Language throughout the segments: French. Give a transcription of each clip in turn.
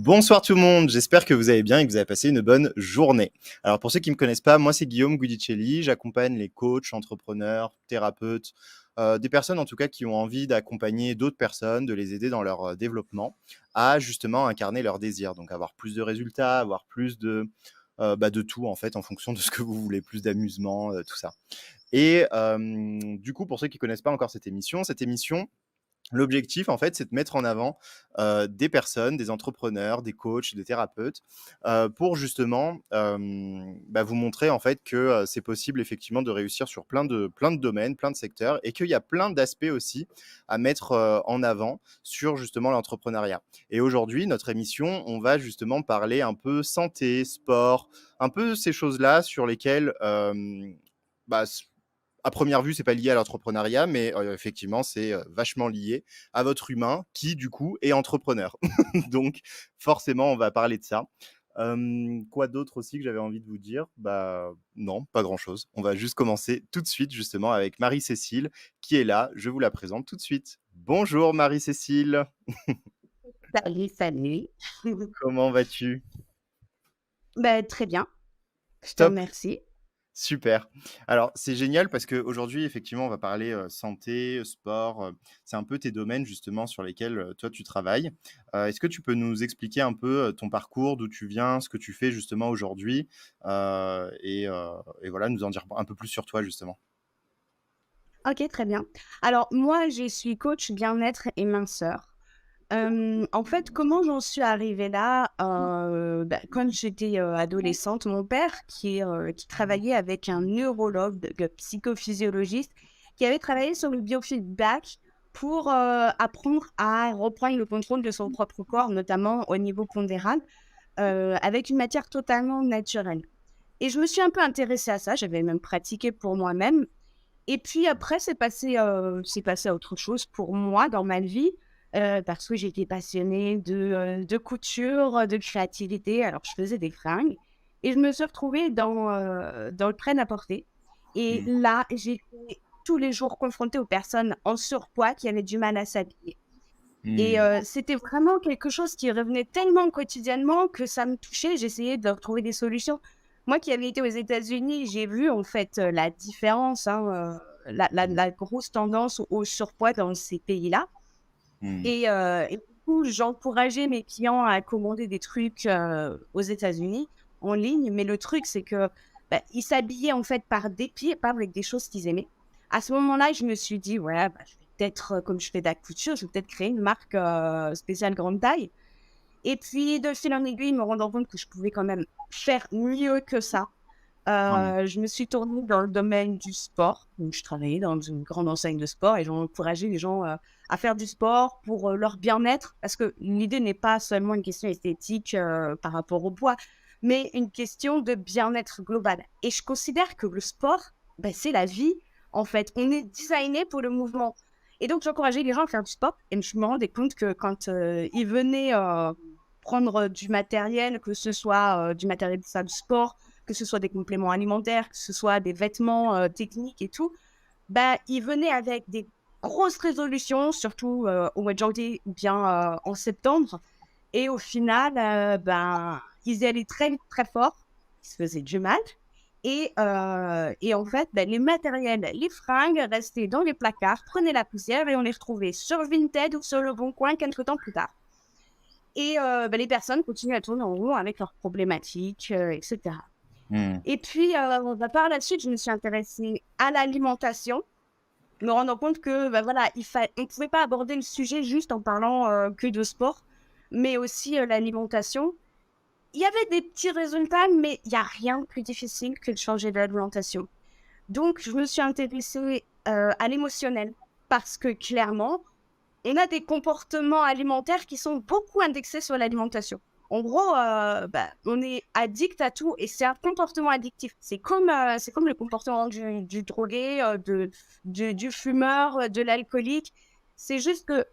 Bonsoir tout le monde, j'espère que vous allez bien et que vous avez passé une bonne journée. Alors pour ceux qui ne me connaissent pas, moi c'est Guillaume Guidicelli, j'accompagne les coachs, entrepreneurs, thérapeutes, des personnes en tout cas qui ont envie d'accompagner d'autres personnes, de les aider dans leur développement à justement incarner leurs désirs, donc avoir plus de résultats, avoir plus de tout en fait en fonction de ce que vous voulez, plus d'amusement, tout ça. Et du coup pour ceux qui ne connaissent pas encore cette émission, l'objectif, en fait, c'est de mettre en avant des personnes, des entrepreneurs, des coachs, des thérapeutes, pour justement vous montrer en fait que c'est possible effectivement de réussir sur plein de domaines, plein de secteurs, et qu'il y a plein d'aspects aussi à mettre en avant sur justement l'entrepreneuriat. Et aujourd'hui, notre émission, on va justement parler un peu santé, sport, un peu ces choses-là sur lesquelles bah, à première vue, c'est pas lié à l'entrepreneuriat, mais effectivement, c'est vachement lié à votre humain qui, du coup, est entrepreneur. Donc, forcément, on va parler de ça. Quoi d'autre aussi que j'avais envie de vous dire? Bah non, pas grand-chose. On va juste commencer tout de suite, justement, avec Marie-Cécile, qui est là. Je vous la présente tout de suite. Bonjour Marie-Cécile, Salut, salut. comment vas-tu? Très bien, je te Top. remercie. Super. Alors, c'est génial parce qu'aujourd'hui, effectivement, on va parler santé, sport. C'est un peu tes domaines justement sur lesquels toi, tu travailles. Est-ce que tu peux nous expliquer un peu ton parcours, d'où tu viens, ce que tu fais justement aujourd'hui et voilà, nous en dire un peu plus sur toi justement. Ok, très bien. Alors, moi, je suis coach bien-être et minceur. En fait, comment j'en suis arrivée là? Quand j'étais adolescente, mon père, qui travaillait avec un neurologue, psychophysiologiste, qui avait travaillé sur le biofeedback pour apprendre à reprendre le contrôle de son propre corps, notamment au niveau pondéral, avec une matière totalement naturelle. Et je me suis un peu intéressée à ça, j'avais même pratiqué pour moi-même. Et puis après, c'est passé à autre chose pour moi dans ma vie, parce que j'étais passionnée de couture, de créativité. Alors, je faisais des fringues et je me suis retrouvée dans le prêt-à-porter. Et Mm. là, j'étais tous les jours confrontée aux personnes en surpoids qui avaient du mal à s'habiller. Et Mm. c'était vraiment quelque chose qui revenait tellement quotidiennement que ça me touchait. J'essayais de trouver des solutions. Moi qui avais été aux États-Unis, j'ai vu en fait la différence, hein, la grosse tendance au surpoids dans ces pays-là. Mm. Et du coup, j'encourageais mes clients à commander des trucs aux États-Unis en ligne. Mais le truc, c'est que ils s'habillaient en fait par dépit et pas avec des choses qu'ils aimaient. À ce moment-là, je me suis dit, ouais, je vais peut-être, comme je fais de la couture, je vais peut-être créer une marque spéciale grande taille. Et puis, de fil en aiguille, me rendant compte que je pouvais quand même faire mieux que ça. Ouais. Je me suis tournée dans le domaine du sport. Donc, je travaillais dans une grande enseigne de sport et j'ai encouragé les gens à faire du sport pour leur bien-être. Parce que l'idée n'est pas seulement une question esthétique par rapport au poids, mais une question de bien-être global. Et je considère que le sport, c'est la vie. En fait, on est designé pour le mouvement. Et donc, j'encourageais les gens à faire du sport. Et je me rendais compte que quand ils venaient prendre du matériel, que ce soit du matériel de salle de sport, que ce soit des compléments alimentaires, que ce soit des vêtements techniques et tout, ils venaient avec des grosses résolutions, surtout au mois de janvier ou bien en septembre. Et au final, ils y allaient très vite, très fort. Ils se faisaient du mal. Et en fait, les matériels, les fringues restaient dans les placards, prenaient la poussière et on les retrouvait sur Vinted ou sur Le Bon Coin quelques temps plus tard. Et les personnes continuent à tourner en rond avec leurs problématiques, etc. Mm. Et puis, par la suite, je me suis intéressée à l'alimentation, me rendant compte que, voilà, on ne pouvait pas aborder le sujet juste en parlant que de sport, mais aussi l'alimentation. Il y avait des petits résultats, mais il n'y a rien de plus difficile que de changer d'alimentation. Donc, je me suis intéressée à l'émotionnel, parce que clairement, on a des comportements alimentaires qui sont beaucoup indexés sur l'alimentation. En gros, on est addict à tout et c'est un comportement addictif. C'est comme le comportement du drogué, du fumeur, de l'alcoolique. C'est juste que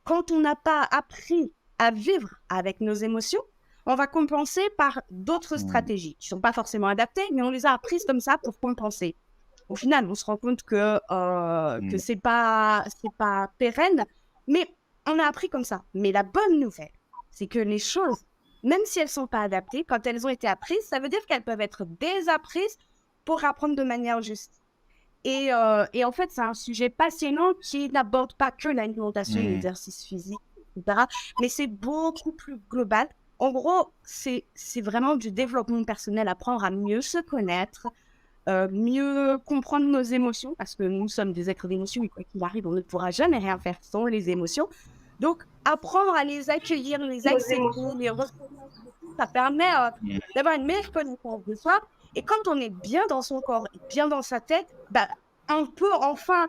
quand on n'a pas appris à vivre avec nos émotions, on va compenser par d'autres Mm. stratégies qui ne sont pas forcément adaptées, mais on les a apprises comme ça pour compenser. Au final, on se rend compte que Mm. c'est pas pérenne, mais on a appris comme ça. Mais la bonne nouvelle, c'est que les choses même si elles ne sont pas adaptées, quand elles ont été apprises, ça veut dire qu'elles peuvent être désapprises pour apprendre de manière juste. Et en fait, c'est un sujet passionnant qui n'aborde pas que l'alimentation, Mmh. l'exercice physique, etc. Mais c'est beaucoup plus global. En gros, c'est vraiment du développement personnel, apprendre à mieux se connaître, mieux comprendre nos émotions, parce que nous sommes des êtres d'émotions et quoi qu'il arrive, on ne pourra jamais rien faire sans les émotions. Donc, apprendre à les accueillir, les accepter, les reconnaître, ça permet Mmh. d'avoir une meilleure connaissance de soi. Et quand on est bien dans son corps et bien dans sa tête, bah, on peut enfin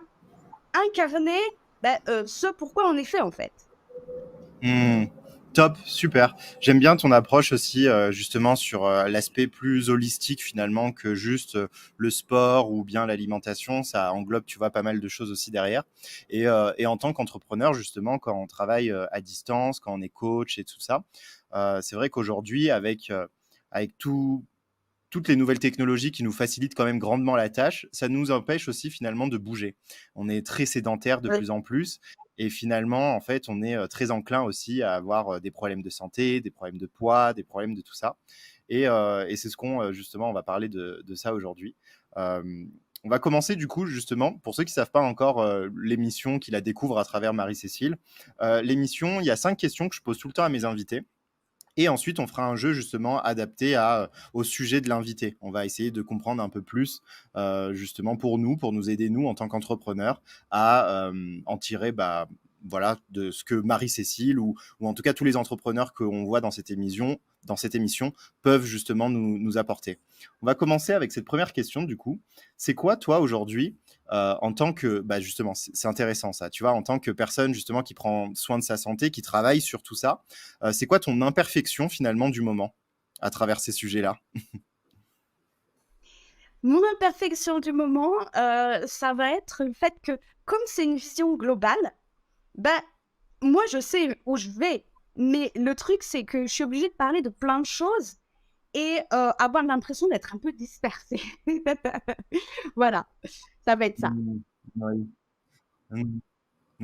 incarner ce pourquoi on est fait, en fait. Mmh. Top, super. J'aime bien ton approche aussi, justement, sur l'aspect plus holistique finalement que juste le sport ou bien l'alimentation. Ça englobe, tu vois, pas mal de choses aussi derrière. Et en tant qu'entrepreneur, justement, quand on travaille à distance, quand on est coach et tout ça, c'est vrai qu'aujourd'hui, avec toutes les nouvelles technologies qui nous facilitent quand même grandement la tâche, ça nous empêche aussi finalement de bouger. On est très sédentaire de Oui. plus en plus et finalement, en fait, on est très enclin aussi à avoir des problèmes de santé, des problèmes de poids, des problèmes de tout ça. Et c'est ce qu'on, justement, on va parler de ça aujourd'hui. Euh, on va commencer du coup, justement, pour ceux qui ne savent pas encore l'émission, qui la découvrent à travers Marie-Cécile. L'émission, il y a 5 questions que je pose tout le temps à mes invités. Et ensuite, on fera un jeu justement adapté au sujet de l'invité. On va essayer de comprendre un peu plus, justement pour nous aider nous en tant qu'entrepreneurs à en tirer, voilà, de ce que Marie-Cécile ou en tout cas tous les entrepreneurs qu'on voit dans cette émission peuvent justement nous apporter. On va commencer avec cette première question du coup. C'est quoi toi aujourd'hui en tant que, justement, c'est intéressant ça, tu vois, en tant que personne justement qui prend soin de sa santé, qui travaille sur tout ça, c'est quoi ton imperfection finalement du moment à travers ces sujets-là? Mon imperfection du moment, ça va être le fait que, comme c'est une vision globale, bah, moi, je sais où je vais. Mais le truc, c'est que je suis obligée de parler de plein de choses et avoir l'impression d'être un peu dispersée. Voilà, ça va être ça. Mmh, oui. Mmh.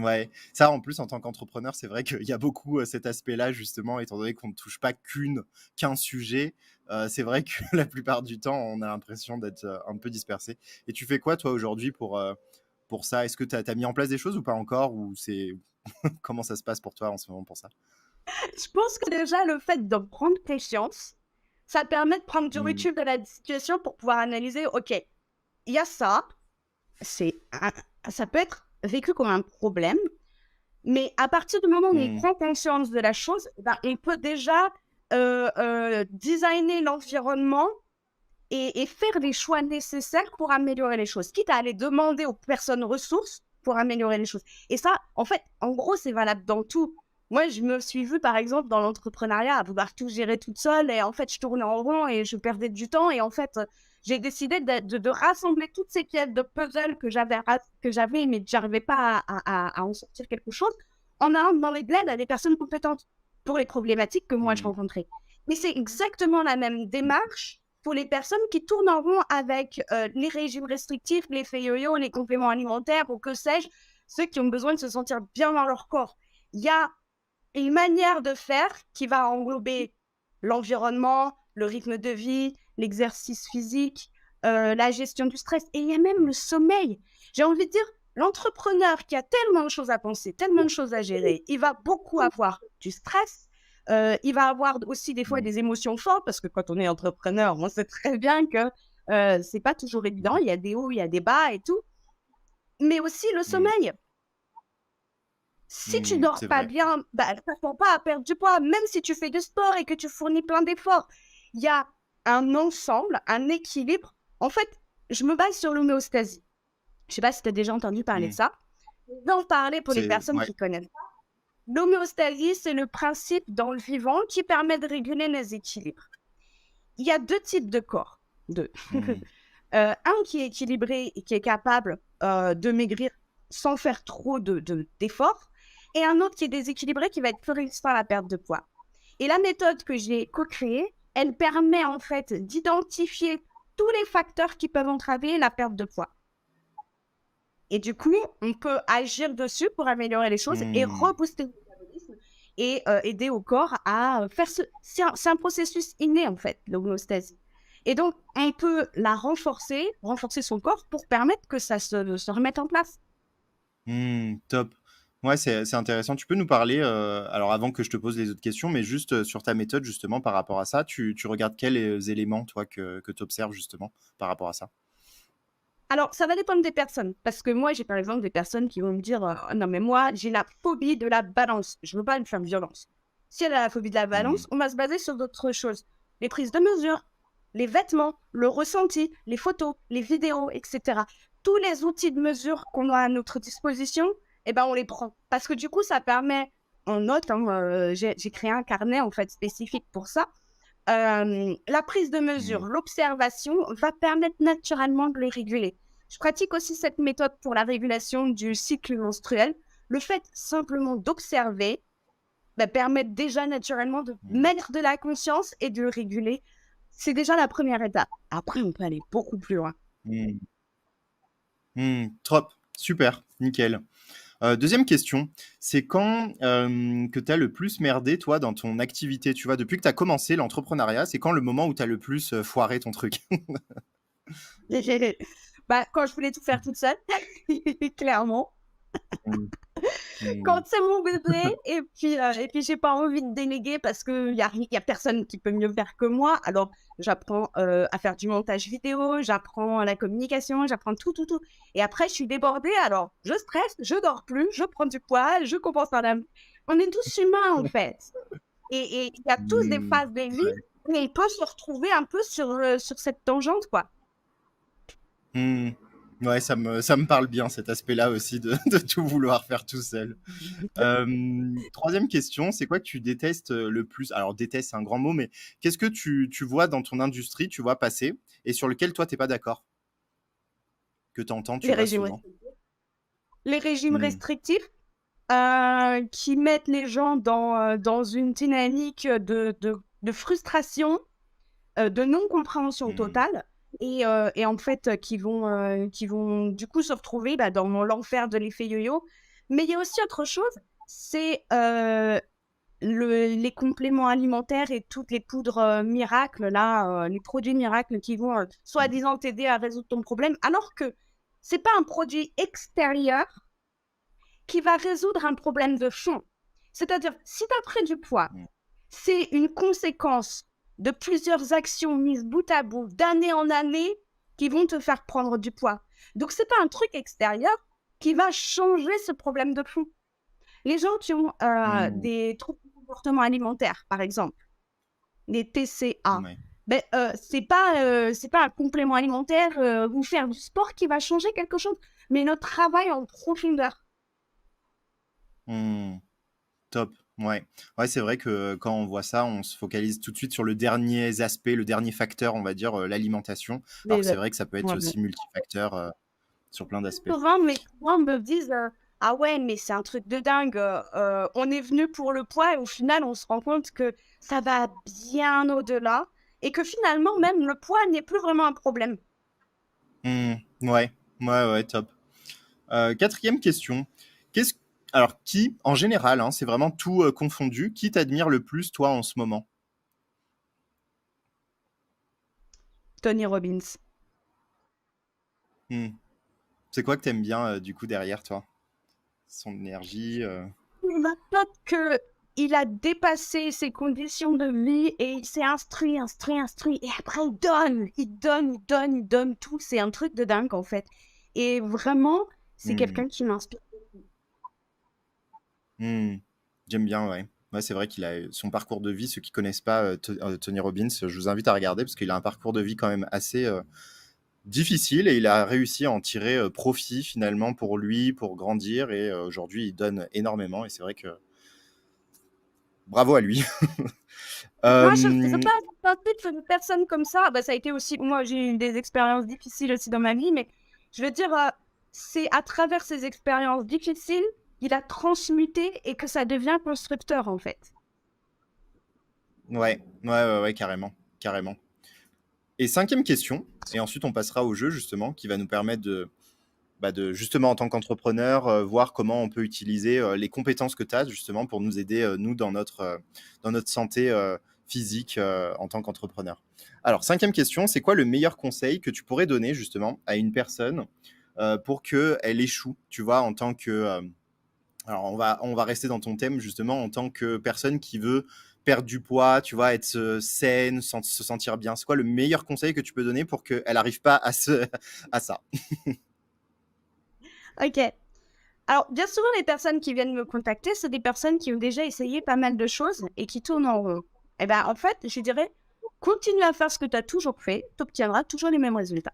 Ouais, ça en plus en tant qu'entrepreneur, c'est vrai qu'il y a beaucoup cet aspect-là justement, étant donné qu'on ne touche pas qu'un sujet. C'est vrai que la plupart du temps, on a l'impression d'être un peu dispersé. Et tu fais quoi toi aujourd'hui pour ça? Est-ce que tu as mis en place des choses ou pas encore? Ou c'est comment ça se passe pour toi en ce moment pour ça? Je pense que déjà, le fait de prendre conscience, ça te permet de prendre du Mmh. recul de la situation pour pouvoir analyser, OK, il y a ça, ça peut être vécu comme un problème, mais à partir du moment où on Mmh. prend conscience de la chose, on peut déjà designer l'environnement et faire les choix nécessaires pour améliorer les choses, quitte à aller demander aux personnes ressources pour améliorer les choses. Et ça, en fait, en gros, c'est valable dans tout. Moi, je me suis vue, par exemple, dans l'entrepreneuriat, à vouloir tout gérer toute seule, et en fait, je tournais en rond et je perdais du temps. Et en fait, j'ai décidé de rassembler toutes ces pièces de puzzle que j'avais, mais que j'arrivais pas à en sortir quelque chose, en allant dans les bleds à des personnes compétentes pour les problématiques que moi, je Mmh. rencontrais. Mais c'est exactement la même démarche pour les personnes qui tournent en rond avec les régimes restrictifs, l'effet yo-yo, les compléments alimentaires ou que sais-je, ceux qui ont besoin de se sentir bien dans leur corps. Il y a une manière de faire qui va englober l'environnement, le rythme de vie, l'exercice physique, la gestion du stress et il y a même le sommeil. J'ai envie de dire, l'entrepreneur qui a tellement de choses à penser, tellement de choses à gérer, il va beaucoup avoir du stress. Il va avoir aussi des fois Mmh. des émotions fortes parce que quand on est entrepreneur, on sait très bien que c'est pas toujours évident. Il y a des hauts, il y a des bas et tout. Mais aussi le Mmh. sommeil. Si tu Mmh. dors C'est pas vrai. bien, ça ne t'attend pas à perdre du poids, même si tu fais du sport et que tu fournis plein d'efforts. Il y a un ensemble, un équilibre. En fait, je me base sur l'homéostasie. Je sais pas si tu as déjà entendu parler de Mmh. ça. D'en parler pour les C'est personnes ouais. qui connaissent. L'homéostasie, c'est le principe dans le vivant qui permet de réguler les équilibres. Il y a deux types de corps. Deux. Mmh. Un qui est équilibré et qui est capable de maigrir sans faire trop d'efforts, et un autre qui est déséquilibré qui va être plus résistant à la perte de poids. Et la méthode que j'ai co-créée, elle permet en fait d'identifier tous les facteurs qui peuvent entraver la perte de poids. Et du coup, on peut agir dessus pour améliorer les choses et Mmh. rebooster le métabolisme. et aider au corps à faire ce... C'est un processus inné, en fait, l'homéostasie. Et donc, on peut la renforcer son corps pour permettre que ça se remette en place. Top. Ouais, c'est intéressant. Tu peux nous parler, alors avant que je te pose les autres questions, mais juste sur ta méthode justement par rapport à ça, tu regardes quels éléments, toi, que tu observes justement par rapport à ça? Alors, ça va dépendre des personnes. Parce que moi, j'ai par exemple des personnes qui vont me dire Ah non, mais moi, j'ai la phobie de la balance. Je ne veux pas me faire violence. Si elle a la phobie de la Hmm. balance, on va se baser sur d'autres choses. Les prises de mesure, les vêtements, le ressenti, les photos, les vidéos, etc. Tous les outils de mesure qu'on a à notre disposition, eh ben, on les prend. Parce que du coup, ça permet, on note, hein, j'ai créé un carnet en fait spécifique pour ça. La prise de mesure, Hmm. l'observation va permettre naturellement de le réguler. Je pratique aussi cette méthode pour la régulation du cycle menstruel. Le fait simplement d'observer permet déjà naturellement de Hmm. mettre de la conscience et de le réguler. C'est déjà la première étape. Après, on peut aller beaucoup plus loin. Hmm. Trop. Super. Nickel. Deuxième question, c'est quand que tu as le plus merdé, toi, dans ton activité, tu vois, depuis que tu as commencé l'entrepreneuriat, c'est quand le moment où tu as le plus foiré ton truc? Quand je voulais tout faire toute seule, clairement. Hmm. Hmm. Quand c'est mon bébé, et puis j'ai pas envie de déléguer parce qu'il y a personne qui peut mieux faire que moi. Alors, j'apprends à faire du montage vidéo, j'apprends la communication, j'apprends tout, tout, tout. Et après, je suis débordée. Alors, je stresse, je dors plus, je prends du poids, je compense par la... On est tous humains, en fait. Et il y a tous des Hmm. phases de vie, Ouais. mais ils peuvent se retrouver un peu sur cette tangente, quoi. Hmm. Ouais, ça me parle bien cet aspect-là aussi de tout vouloir faire tout seul. Troisième question, c'est quoi que tu détestes le plus? Alors, déteste, c'est un grand mot, mais qu'est-ce que tu vois dans ton industrie, tu vois, passer et sur lequel toi, t'es pas d'accord, que tu entends, tu Les vois, régimes, souvent? les régimes Hmm. restrictifs, qui mettent les gens dans une dynamique de frustration, de non-compréhension Hmm. totale et en fait, qui vont du coup se retrouver dans l'enfer de l'effet yo-yo. Mais il y a aussi autre chose, c'est les compléments alimentaires et toutes les poudres miracles, là, les produits miracles qui vont soi-disant t'aider à résoudre ton problème, alors que c'est pas un produit extérieur qui va résoudre un problème de fond. C'est-à-dire, si tu as pris du poids, Hmm. c'est une conséquence de plusieurs actions mises bout à bout, d'année en année, qui vont te faire prendre du poids. Donc, c'est pas un truc extérieur qui va changer ce problème de fond. Les gens qui ont Hmm. des troubles de comportement alimentaire, par exemple, les TCA, Ouais. c'est pas un complément alimentaire ou faire du sport qui va changer quelque chose, mais notre travail en profondeur. Hmm. Top. Ouais. Ouais, c'est vrai que quand on voit ça, on se focalise tout de suite sur le dernier aspect, le dernier facteur, on va dire, l'alimentation. Alors Mais, que c'est vrai que ça peut être ouais, aussi multifacteur sur plein d'aspects. souvent, mes clients me disent Ah ouais, mais c'est un truc de dingue. On est venu pour le poids et au final, on se rend compte que ça va bien au-delà et que finalement, même le poids n'est plus vraiment un problème. Hmm. Ouais. Ouais, ouais, top. Quatrième question. Qu'est-ce... Alors, qui, en général, hein, c'est vraiment tout confondu, qui t'admire le plus, toi, en ce moment? Tony Robbins. Hmm. C'est quoi que t'aimes bien, du coup, derrière toi? Son énergie Il note que il a dépassé ses conditions de vie et il s'est instruit, instruit, instruit. Et après, il donne, il donne, il donne, il donne tout. C'est un truc de dingue, en fait. Et vraiment, c'est Hmm. quelqu'un qui m'inspire. Hmm. J'aime bien, ouais. Ouais, c'est vrai qu'il a son parcours de vie. Ceux qui connaissent pas Tony Robbins, je vous invite à regarder parce qu'il a un parcours de vie quand même assez difficile et il a réussi à en tirer profit finalement pour lui, pour grandir et aujourd'hui il donne énormément et c'est vrai que bravo à lui. Moi, je Euh, pense qu'un titre une personne comme ça, ça a été aussi, moi j'ai eu des expériences difficiles aussi dans ma vie, mais je veux dire, c'est à travers ces expériences difficiles qu'il a transmuté et que ça devient constructeur en fait. ouais, ouais, ouais, ouais, carrément, carrément. Et cinquième question, et ensuite on passera au jeu justement qui va nous permettre de de justement en tant qu'entrepreneur, voir comment on peut utiliser les compétences que tu as justement pour nous aider, nous, dans notre santé physique en tant qu'entrepreneur. Alors, cinquième question, c'est quoi le meilleur conseil que tu pourrais donner justement à une personne pour qu'elle échoue, tu vois, en tant que... alors, on va rester dans ton thème justement en tant que personne qui veut perdre du poids, tu vois, être saine, se sentir bien. C'est quoi le meilleur conseil que tu peux donner pour qu'elle n'arrive pas à ça? Ok. Alors, bien souvent, les personnes qui viennent me contacter, c'est des personnes qui ont déjà essayé pas mal de choses et qui tournent en rond. Eh ben, en fait, je dirais, continue à faire ce que tu as toujours fait, tu obtiendras toujours les mêmes résultats.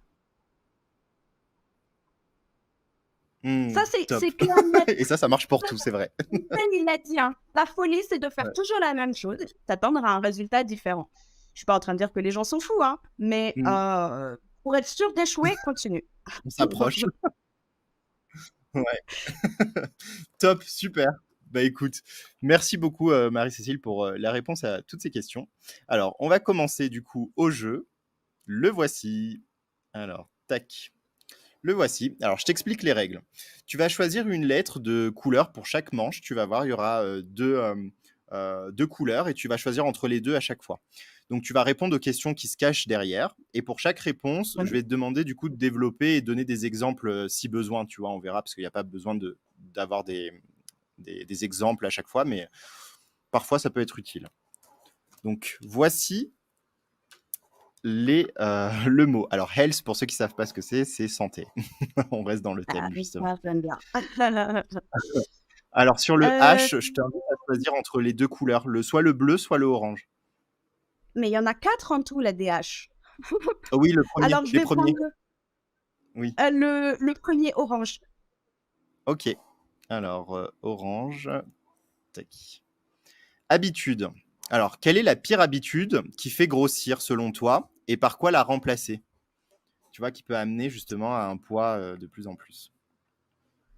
Ça, Top. c'est clair, net. Et ça marche pour tout, c'est vrai. Il l'a dit, hein. La folie, c'est de faire Ouais. toujours la même chose et t'attendre à un résultat différent. Je suis pas en train de dire que les gens sont fous, hein, mais Mm. pour être sûr d'échouer, continue. On s'approche. Ouais. Top, super. Bah écoute, merci beaucoup Marie-Cécile pour la réponse à toutes ces questions. Alors, on va commencer du coup au jeu. Le voici. Alors, tac. Le voici. Alors, je t'explique les règles. Tu vas choisir une lettre de couleur pour chaque manche. Tu vas voir, il y aura deux couleurs et tu vas choisir entre les deux à chaque fois. Donc, tu vas répondre aux questions qui se cachent derrière. Et pour chaque réponse, je vais te demander du coup de développer et donner des exemples si besoin. Tu vois, on verra parce qu'il n'y a pas besoin d'avoir des exemples à chaque fois, mais parfois ça peut être utile. Donc, voici le mot. Alors, health, pour ceux qui ne savent pas ce que c'est santé. On reste dans le Ah thème, oui, justement. ça, j'aime bien. Alors, sur le Euh, H, je t'invite à choisir entre les deux couleurs, soit le bleu, soit le orange. mais il y en a 4 en tout, la DH. Oh oui, Alors, je les vais premiers. prendre Oui, le premier orange. ok. Alors, orange. Tac. Habitude. Alors, quelle est la pire habitude qui fait grossir selon toi et par quoi la remplacer? Tu vois, qui peut amener justement à un poids de plus en plus.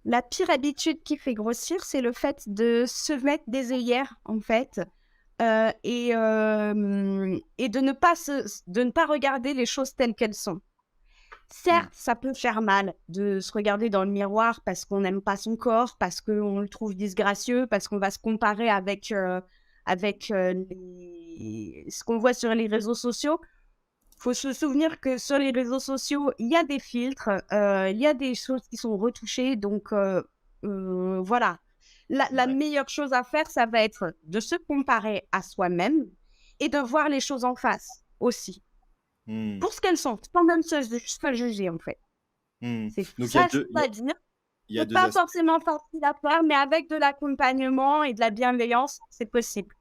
La pire habitude qui fait grossir, c'est le fait de se mettre des œillères, en fait, et de ne pas regarder les choses telles qu'elles sont. Hmm. Certes, ça peut faire mal de se regarder dans le miroir parce qu'on n'aime pas son corps, parce qu'on le trouve disgracieux, parce qu'on va se comparer avec ce qu'on voit sur les réseaux sociaux. Il faut se souvenir que sur les réseaux sociaux, il y a des filtres, il y a des choses qui sont retouchées. Donc, voilà. La Ouais. meilleure chose à faire, ça va être de se comparer à soi-même et de voir les choses en face aussi. Hmm. Pour ce qu'elles sont, sans même se juger, en fait. Hmm. C'est Donc, facile à dire. il y a C'est deux pas aspects. forcément facile à faire, mais avec de l'accompagnement et de la bienveillance, c'est possible.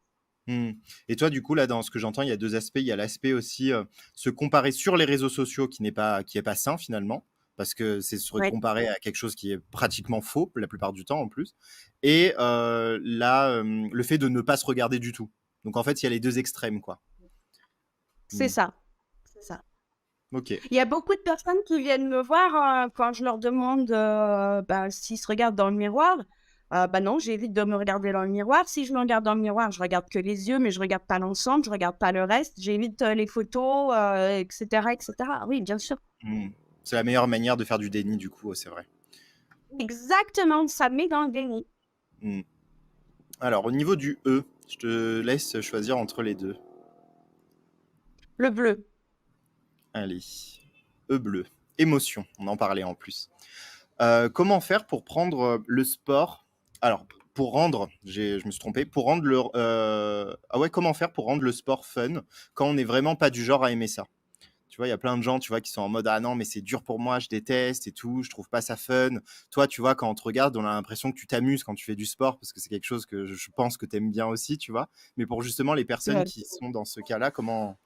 Hmm. Et toi, du coup, là, dans ce que j'entends, il y a deux aspects. Il y a l'aspect aussi se comparer sur les réseaux sociaux qui est pas sain finalement, parce que c'est se Ouais. comparer à quelque chose qui est pratiquement faux la plupart du temps en plus. Et là, le fait de ne pas se regarder du tout. Donc en fait, il y a les deux extrêmes, quoi. C'est Hmm. ça. C'est ça. Ok. Il y a beaucoup de personnes qui viennent me voir quand je leur demande s'ils se regardent dans le miroir. Non, j'évite de me regarder dans le miroir. Si je me regarde dans le miroir, je regarde que les yeux, mais je regarde pas l'ensemble, je regarde pas le reste. J'évite les photos, etc., etc. Oui, bien sûr. Hmm. C'est la meilleure manière de faire du déni, du coup, c'est vrai. Exactement, ça met dans le déni. Hmm. Alors, au niveau du E, je te laisse choisir entre les deux. Le bleu. Allez. E bleu. Émotion, on en parlait en plus. Comment faire pour prendre le sport? Alors, pour rendre, je me suis trompé, pour rendre ah ouais, comment faire pour rendre le sport fun quand on n'est vraiment pas du genre à aimer ça? Tu vois, il y a plein de gens, tu vois, qui sont en mode ah non, mais c'est dur pour moi, je déteste et tout, je trouve pas ça fun. Toi, tu vois, quand on te regarde, on a l'impression que tu t'amuses quand tu fais du sport parce que c'est quelque chose que je pense que tu aimes bien aussi, tu vois. Mais pour justement les personnes Ouais. qui sont dans ce cas-là, comment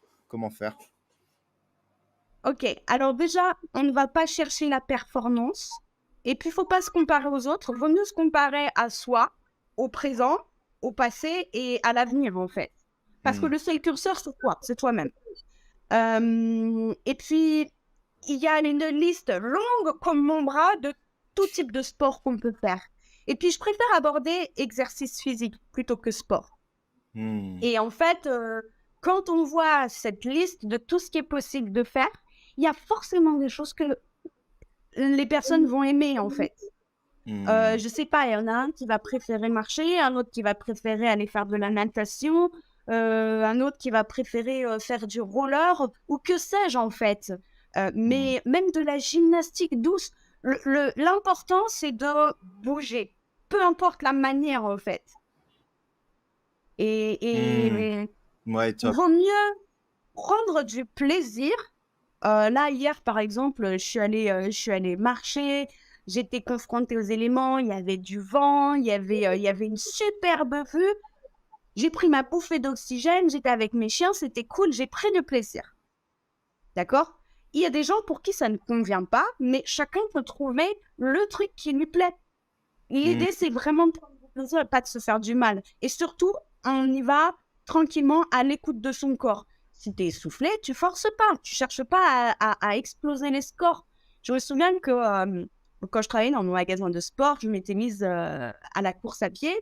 faire? Ok, alors déjà, on ne va pas chercher la performance. Et puis, il faut pas se comparer aux autres. Il vaut mieux se comparer à soi, au présent, au passé et à l'avenir, en fait. Parce que Hmm. le seul curseur, c'est toi, c'est toi-même. Et puis, il y a une liste longue comme mon bras de tout type de sport qu'on peut faire. Et puis, je préfère aborder exercice physique plutôt que sport. Hmm. Et en fait, quand on voit cette liste de tout ce qui est possible de faire, il y a forcément des choses les personnes vont aimer, en fait. Mmh. Je sais pas, il y en a un qui va préférer marcher, un autre qui va préférer aller faire de la natation, un autre qui va préférer, faire du roller ou que sais-je, en fait. Mmh. Mais même de la gymnastique douce, l'important, c'est de bouger, peu importe la manière, en fait. Mmh. Et Ouais, il top. vaut mieux prendre du plaisir. Là, hier, par exemple, je suis allée marcher, j'étais confrontée aux éléments, il y avait du vent, il y avait une superbe vue. J'ai pris ma bouffée d'oxygène, j'étais avec mes chiens, c'était cool, j'ai pris du plaisir. D'accord? Il y a des gens pour qui ça ne convient pas, mais chacun peut trouver le truc qui lui plaît. Mmh. L'idée, c'est vraiment de prendre du plaisir et pas de se faire du mal. Et surtout, on y va tranquillement à l'écoute de son corps. Si tu es essoufflé, tu forces pas. Tu cherches pas à exploser les scores. Je me souviens que quand je travaillais dans mon magasin de sport, je m'étais mise à la course à pied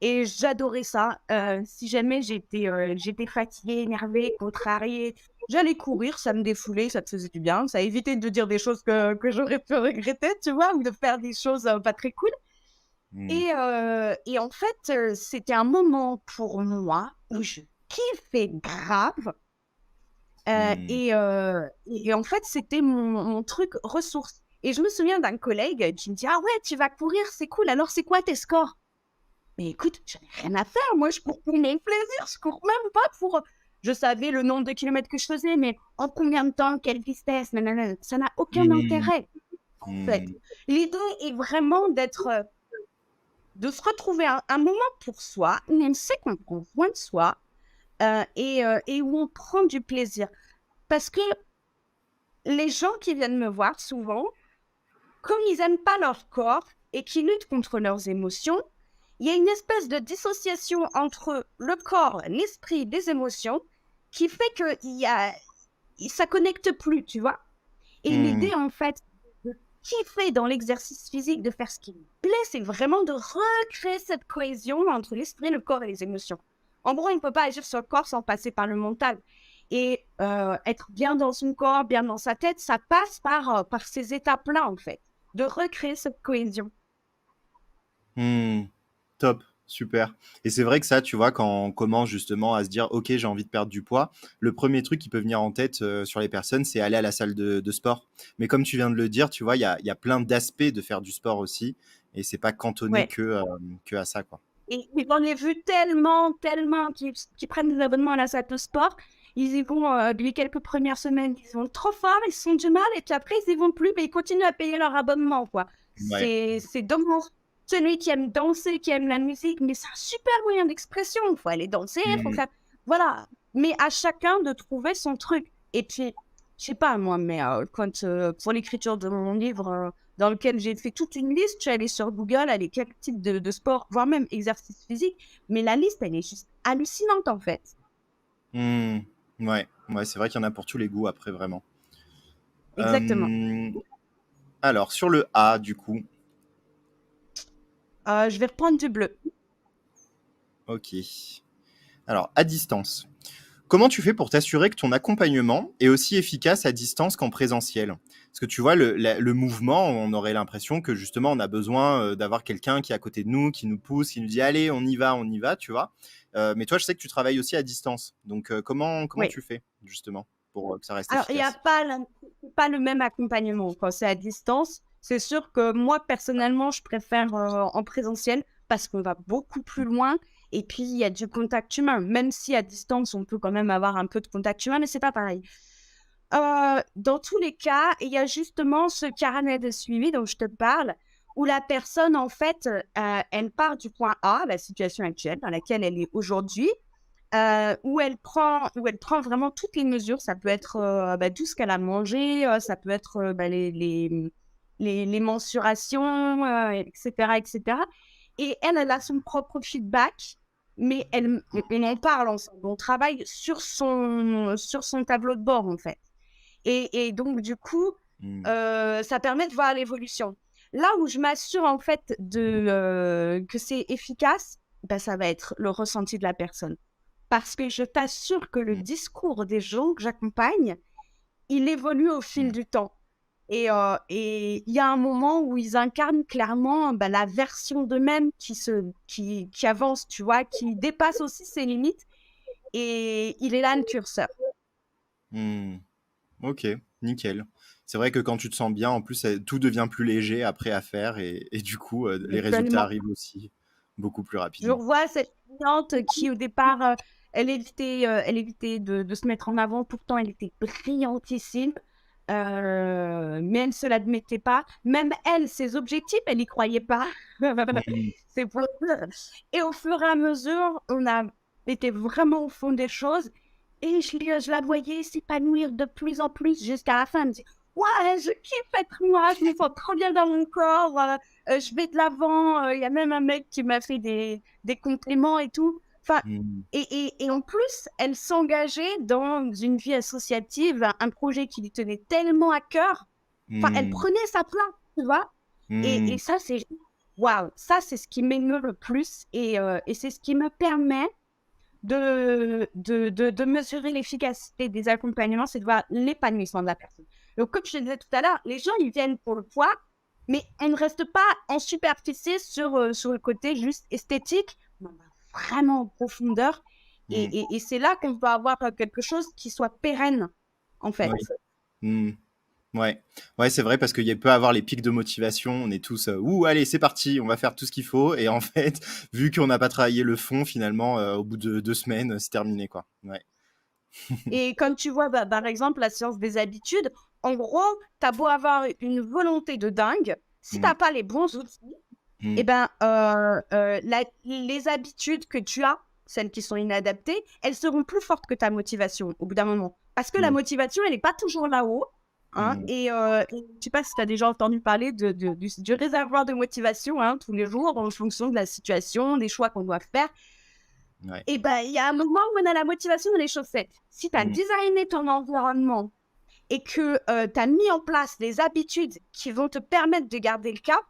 et j'adorais ça. Si jamais j'étais fatiguée, énervée, contrariée, j'allais courir, ça me défoulait, ça te faisait du bien. Ça évitait de dire des choses que j'aurais pu regretter, tu vois, ou de faire des choses pas très cool. Mmh. Et en fait, c'était un moment pour moi où je kiffais grave, Mmh. et en fait, c'était mon truc ressource et je me souviens d'un collègue qui me dit: «Ah ouais, tu vas courir, c'est cool, alors c'est quoi tes scores?» Mais écoute, j'en ai rien à faire, moi je cours pour mon plaisir, je cours même pas pour, je savais le nombre de kilomètres que je faisais, mais en combien de temps, quelle vitesse, nanana, ça n'a aucun Mmh. intérêt, en fait. Mmh. L'idée est vraiment de se retrouver un moment pour soi, où on sait qu'on prend soin de soi, et où on prend du plaisir. Parce que les gens qui viennent me voir souvent, comme ils n'aiment pas leur corps et qui luttent contre leurs émotions, il y a une espèce de dissociation entre le corps, l'esprit, les émotions, qui fait que ça connecte plus, tu vois. Et Mmh. l'idée, en fait, de kiffer dans l'exercice physique, de faire ce qui me plaît, c'est vraiment de recréer cette cohésion entre l'esprit, le corps et les émotions. En gros, il ne peut pas agir sur le corps sans passer par le mental. Et être bien dans son corps, bien dans sa tête, ça passe par ces étapes-là, en fait, de recréer cette cohésion. Mmh. Top, super. Et c'est vrai que ça, tu vois, quand on commence justement à se dire, OK, j'ai envie de perdre du poids, le premier truc qui peut venir en tête sur les personnes, c'est aller à la salle de sport. Mais comme tu viens de le dire, tu vois, il y a plein d'aspects de faire du sport aussi. Et c'est pas cantonné Ouais. que à ça, quoi. Et j'en ai vu tellement, tellement qui prennent des abonnements à la salle de sport. Ils y vont les quelques premières semaines, ils vont trop fort, ils se font du mal, et puis après, ils y vont plus, mais ils continuent à payer leur abonnement, quoi. Ouais. C'est dommage. Celui qui aime danser, qui aime la musique, mais c'est un super moyen d'expression. Il faut aller danser, il faut Mmh. faire. Voilà. Mais à chacun de trouver son truc. Et puis, je sais pas moi, mais pour l'écriture de mon livre, dans lequel j'ai fait toute une liste, je suis allée sur Google, allez, quel type de sport, voire même exercice physique. Mais la liste, elle est juste hallucinante, en fait. Mmh. Ouais, ouais, c'est vrai qu'il y en a pour tous les goûts après, vraiment. Exactement. Euh, Alors, sur le A, du coup, Je vais reprendre du bleu. ok. Alors, à distance. Comment tu fais pour t'assurer que ton accompagnement est aussi efficace à distance qu'en présentiel? Parce que tu vois, le mouvement, on aurait l'impression que justement, on a besoin d'avoir quelqu'un qui est à côté de nous, qui nous pousse, qui nous dit allez, on y va, tu vois. Mais toi, je sais que tu travailles aussi à distance. Donc, comment Oui. tu fais justement pour que ça reste Alors, il n'y a efficace? pas le même accompagnement quand c'est à distance. C'est sûr que moi, personnellement, je préfère en présentiel parce qu'on va beaucoup plus loin et puis il y a du contact humain. Même si à distance, on peut quand même avoir un peu de contact humain, mais c'est pas pareil. Dans tous les cas, il y a justement ce carnet de suivi dont je te parle, où la personne, en fait, elle part du point A, la situation actuelle dans laquelle elle est aujourd'hui, où elle prend vraiment toutes les mesures. Ça peut être tout ce qu'elle a mangé, ça peut être les mensurations, etc., etc. Et elle a son propre feedback, mais on en parle ensemble. On travaille sur son tableau de bord, en fait. Et donc, du coup, Hmm. ça permet de voir l'évolution. Là où je m'assure, en fait, que c'est efficace, ben, ça va être le ressenti de la personne. Parce que je t'assure que le Hmm. discours des gens que j'accompagne, il évolue au fil Hmm. du temps. Et il y a un moment où ils incarnent clairement la version d'eux-mêmes qui avance, tu vois, qui dépasse aussi ses limites. Et il est là le curseur. Hmm. Ok, nickel. C'est vrai que quand tu te sens bien, en plus, tout devient plus léger après à faire et du coup, les résultats Actuellement, arrivent aussi beaucoup plus je rapidement. revois cette cliente qui, au départ, elle évitait de se mettre en avant. Pourtant, elle était brillantissime. Mais elle ne se l'admettait pas. Même elle, ses objectifs, elle n'y croyait pas. Mhm. C'est pour... Et au fur et à mesure, on a été vraiment au fond des choses. Et je la voyais s'épanouir de plus en plus jusqu'à la fin. Elle me dit, ouais, je kiffe être moi, je me sens trop bien dans mon corps, je vais de l'avant. Il y a même un mec qui m'a fait des compliments et tout. Enfin, Mhm. et en plus, elle s'engageait dans une vie associative, un projet qui lui tenait tellement à cœur. Enfin, elle Mhm. prenait sa place, tu vois. Et Mhm. ça, c'est... Waouh, ça, c'est ce qui m'émeut le plus. Et c'est ce qui me permet de mesurer l'efficacité des accompagnements, c'est de voir l'épanouissement de la personne. Donc, comme je te disais tout à l'heure, les gens, ils viennent pour le poids, mais elles ne restent pas en superficie sur le côté juste esthétique, mais vraiment en profondeur. Mhm. Et c'est là qu'on peut avoir quelque chose qui soit pérenne, en fait. Oui. Mhm. Ouais, ouais, c'est vrai parce qu'il peut avoir les pics de motivation. On est tous, ouh, allez, c'est parti, on va faire tout ce qu'il faut. Et en fait, vu qu'on n'a pas travaillé le fond, finalement, au bout de 2 semaines, c'est terminé, quoi. Ouais. Et comme tu vois, par exemple, la science des habitudes, en gros, tu as beau avoir une volonté de dingue, si tu Mhm. n'as pas les bons outils, eh Mhm. ben, les habitudes que tu as, celles qui sont inadaptées, elles seront plus fortes que ta motivation au bout d'un moment. Parce que la Mhm. motivation, elle n'est pas toujours là-haut. Hein, Mhm. je ne sais pas si tu as déjà entendu parler du réservoir de motivation, hein, tous les jours, en fonction de la situation, des choix qu'on doit faire. Ouais. Et ben, il y a un moment où on a la motivation dans les chaussettes. Si tu as Mhm. designé ton environnement et que tu as mis en place des habitudes qui vont te permettre de garder le cap,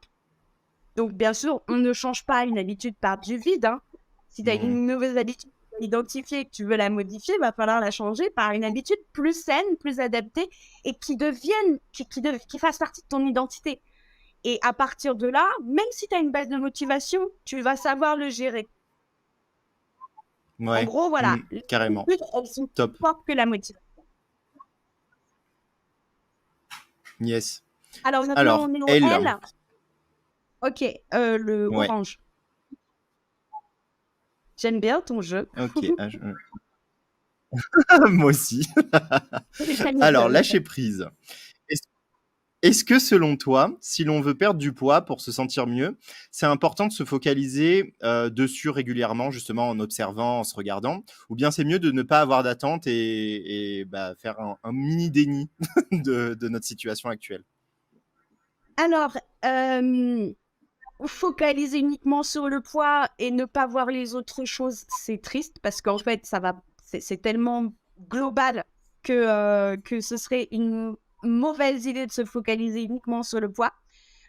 donc, bien sûr, on ne change pas une habitude par du vide. Hein. Si tu as Mhm. une mauvaise habitude identifiée et que tu veux la modifier, il va falloir la changer par une habitude plus saine, plus adaptée et qui fasse partie de ton identité. Et à partir de là, même si tu as une baisse de motivation, tu vas savoir le gérer. En Ouais. gros, voilà, Mhm. les Carrément. habitudes, elles sont plus Top. fortes que la motivation. Yes. Alors maintenant, Alors, on est au elle. L. Ok, le Ouais. orange. J'aime bien ton jeu. Ok. Moi aussi. Ça Alors, m'étonne. lâcher prise. Est-ce est-ce que selon toi, si l'on veut perdre du poids pour se sentir mieux, c'est important de se focaliser dessus régulièrement, justement en observant, en se regardant, ou bien c'est mieux de ne pas avoir d'attente et bah, faire un mini déni de notre situation actuelle? Alors, focaliser uniquement sur le poids et ne pas voir les autres choses, c'est triste parce qu'en fait, c'est tellement global que ce serait une mauvaise idée de se focaliser uniquement sur le poids.